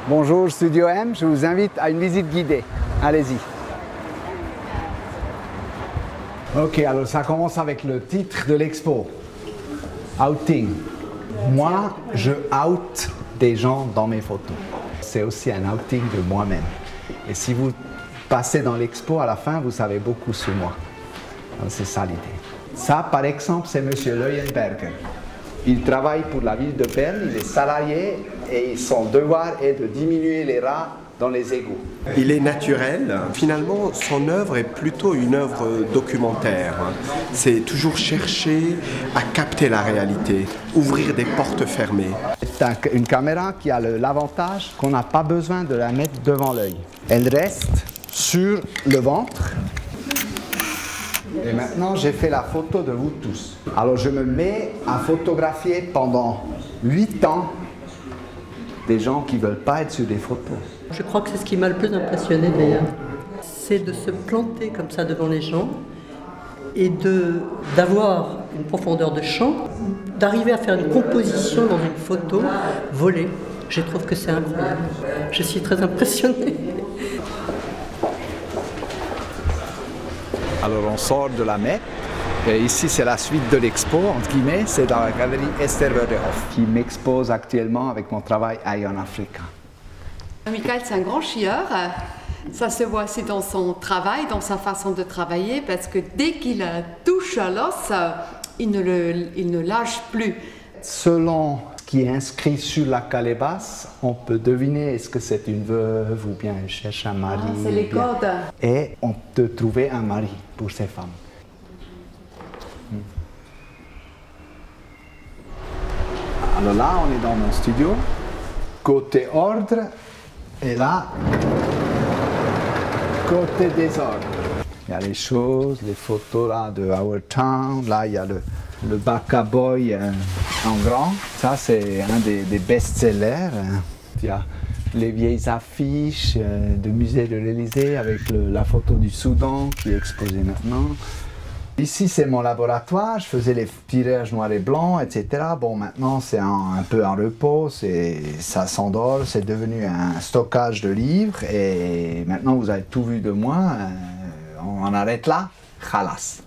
Bonjour Studio M, je vous invite à une visite guidée. Allez-y. Ok, alors ça commence avec le titre de l'expo. Outing. Moi, je out des gens dans mes photos. C'est aussi un outing de moi-même. Et si vous passez dans l'expo, à la fin, vous savez beaucoup sur moi. C'est ça l'idée. Ça, par exemple, c'est M. Leuenberger. Il travaille pour la ville de Berne, il est salarié et son devoir est de diminuer les rats dans les égouts. Il est naturel. Finalement, son œuvre est plutôt une œuvre documentaire. C'est toujours chercher à capter la réalité, ouvrir des portes fermées. C'est une caméra qui a l'avantage qu'on n'a pas besoin de la mettre devant l'œil. Elle reste sur le ventre. Et maintenant, j'ai fait la photo de vous tous. Alors, je me mets à photographier pendant 8 ans des gens qui ne veulent pas être sur des photos. Je crois que c'est ce qui m'a le plus impressionné d'ailleurs. C'est de se planter comme ça devant les gens et d'avoir une profondeur de champ, d'arriver à faire une composition dans une photo volée. Je trouve que c'est incroyable. Je suis très impressionnée. Alors on sort de la Mecque, et ici c'est la suite de l'expo, entre guillemets, c'est dans la galerie Esther Verdehoff, qui m'expose actuellement avec mon travail Ion Africa. Michael, c'est un grand chieur, ça se voit aussi dans son travail, dans sa façon de travailler, parce que dès qu'il touche à l'os, il ne lâche plus. Selon ce qui est inscrit sur la calebasse, on peut deviner est-ce que c'est une veuve ou bien elle cherche un mari. Ah, c'est les codes. Et on peut trouver un mari pour ces femmes. Alors là, on est dans mon studio, côté ordre, et là, côté désordre. Il y a les choses, les photos là de Our Town, là il y a le Baka Boy en grand, ça c'est un des best-sellers. Il y a les vieilles affiches du musée de l'Élysée avec la photo du Soudan qui est exposée maintenant. Ici c'est mon laboratoire, je faisais les tirages noirs et blancs, etc. Bon, maintenant c'est un peu en repos, ça s'endort, c'est devenu un stockage de livres et maintenant vous avez tout vu de moi, on arrête là, khalas.